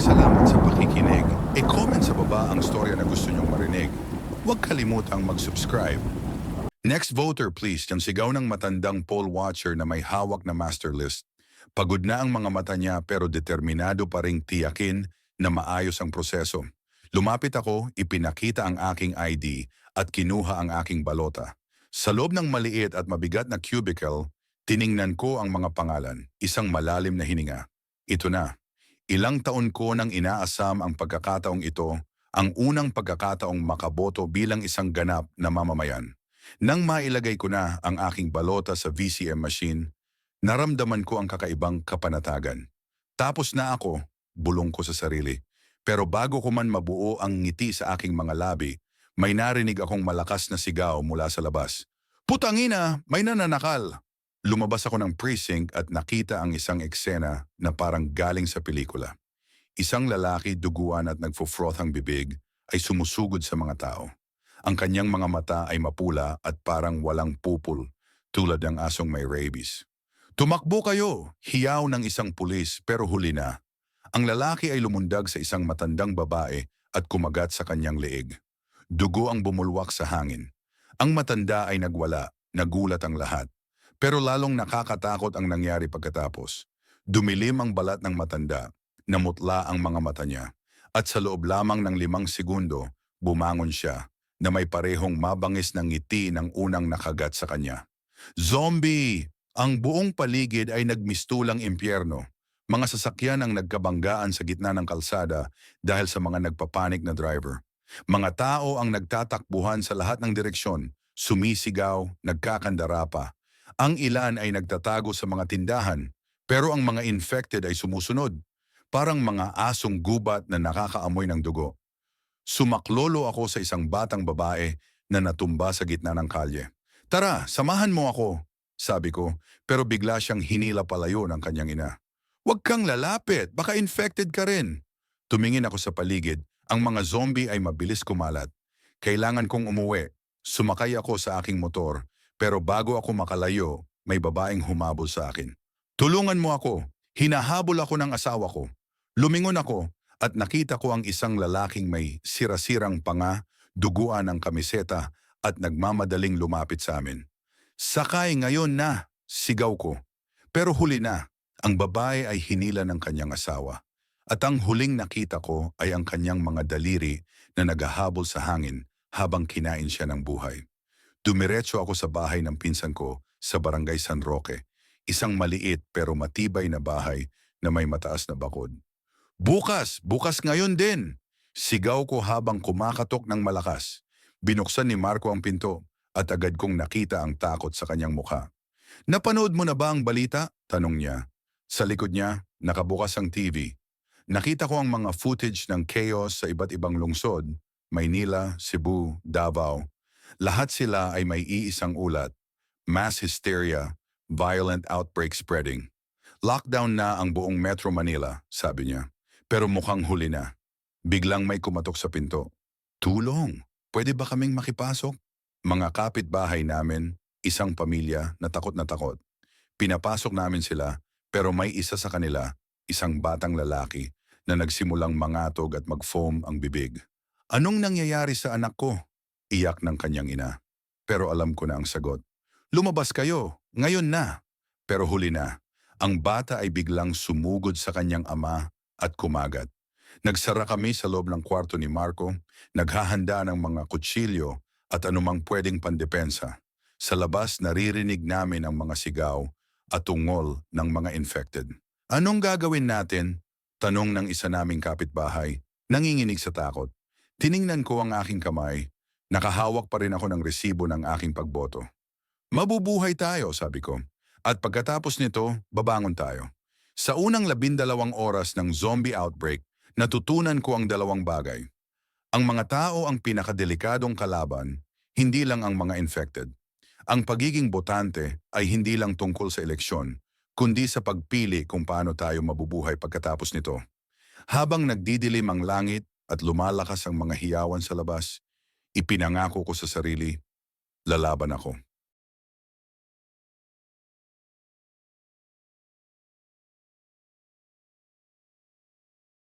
salamat sa pakikinig. E-comment sa baba ang storya na gusto nyong marinig. Huwag kalimutang mag-subscribe. Next voter please, yung sigaw ng matandang poll watcher na may hawak na master list. Pagod na ang mga mata niya pero determinado pa ring tiyakin na maayos ang proseso. Lumapit ako, ipinakita ang aking ID at kinuha ang aking balota. Sa loob ng maliit at mabigat na cubicle, tiningnan ko ang mga pangalan, isang malalim na hininga. Ito na. Ilang taon ko nang inaasam ang pagkakataong ito, ang unang pagkakataong makaboto bilang isang ganap na mamamayan. Nang mailagay ko na ang aking balota sa VCM machine, naramdaman ko ang kakaibang kapanatagan. Tapos na ako, bulong ko sa sarili. Pero bago ko man mabuo ang ngiti sa aking mga labi, may narinig akong malakas na sigaw mula sa labas. Putangina, may nananakal! Lumabas ako ng precinct at nakita ang isang eksena na parang galing sa pelikula. Isang lalaki duguan at nagfo-froth ang bibig ay sumusugod sa mga tao. Ang kanyang mga mata ay mapula at parang walang pupul, tulad ng asong may rabies. Tumakbo kayo, hiyaw ng isang pulis pero huli na. Ang lalaki ay lumundag sa isang matandang babae at kumagat sa kanyang leeg. Dugo ang bumulwak sa hangin. Ang matanda ay nagwala, nagulat ang lahat. Pero lalong nakakatakot ang nangyari pagkatapos. Dumilim ang balat ng matanda, namutla ang mga mata niya, at sa loob lamang ng 5 segundo, bumangon siya na may parehong mabangis ng ngiti ng unang nakagat sa kanya. Zombie! Ang buong paligid ay nagmistulang impyerno. Mga sasakyan ang nagkabanggaan sa gitna ng kalsada dahil sa mga nagpapanik na driver. Mga tao ang nagtatakbuhan sa lahat ng direksyon, sumisigaw, nagkakandara pa. Ang ilan ay nagtatago sa mga tindahan, pero ang mga infected ay sumusunod. Parang mga asong gubat na nakakaamoy ng dugo. Sumaklolo ako sa isang batang babae na natumba sa gitna ng kalye. Tara, samahan mo ako, sabi ko, pero bigla siyang hinila palayo ng kanyang ina. Huwag kang lalapit, baka infected ka rin. Tumingin ako sa paligid, ang mga zombie ay mabilis kumalat. Kailangan kong umuwi. Sumakay ako sa aking motor, pero bago ako makalayo, may babaeng humabol sa akin. Tulungan mo ako, hinahabol ako ng asawa ko. Lumingon ako, at nakita ko ang isang lalaking may sirasirang panga, duguan ng kamiseta at nagmamadaling lumapit sa amin. Sakay ngayon na, sigaw ko. Pero huli na, ang babae ay hinila ng kanyang asawa. At ang huling nakita ko ay ang kanyang mga daliri na naghahabol sa hangin habang kinain siya ng buhay. Dumiretso ako sa bahay ng pinsan ko sa Barangay San Roque, isang maliit pero matibay na bahay na may mataas na bakod. Bukas ngayon din! Sigaw ko habang kumakatok ng malakas. Binuksan ni Marco ang pinto at agad kong nakita ang takot sa kanyang mukha. Napanood mo na ba ang balita? Tanong niya. Sa likod niya, nakabukas ang TV. Nakita ko ang mga footage ng chaos sa iba't ibang lungsod, Maynila, Cebu, Davao. Lahat sila ay may iisang ulat. Mass hysteria, violent outbreak spreading. Lockdown na ang buong Metro Manila, sabi niya. Pero mukhang huli na. Biglang may kumatok sa pinto. Tulong! Pwede ba kaming makipasok? Mga kapitbahay namin, isang pamilya na takot na takot. Pinapasok namin sila, pero may isa sa kanila, isang batang lalaki, na nagsimulang mangatog at mag-foam ang bibig. Anong nangyayari sa anak ko? Iyak ng kanyang ina. Pero alam ko na ang sagot. Lumabas kayo, ngayon na. Pero huli na. Ang bata ay biglang sumugod sa kanyang ama at kumagat. Nagsara kami sa loob ng kwarto ni Marco, naghahanda ng mga kutsilyo at anumang pwedeng pandepensa. Sa labas naririnig namin ang mga sigaw at tungol ng mga infected. Anong gagawin natin? Tanong ng isa naming kapitbahay, nanginginig sa takot. Tiningnan ko ang aking kamay, nakahawak pa rin ako ng resibo ng aking pagboto. Mabubuhay tayo, sabi ko. At pagkatapos nito, babangon tayo. Sa unang 12 oras ng zombie outbreak, natutunan ko ang 2 bagay. Ang mga tao ang pinakadelikadong kalaban, hindi lang ang mga infected. Ang pagiging botante ay hindi lang tungkol sa eleksyon, kundi sa pagpili kung paano tayo mabubuhay pagkatapos nito. Habang nagdidilim ang langit at lumalakas ang mga hiyawan sa labas, ipinangako ko sa sarili, lalaban ako.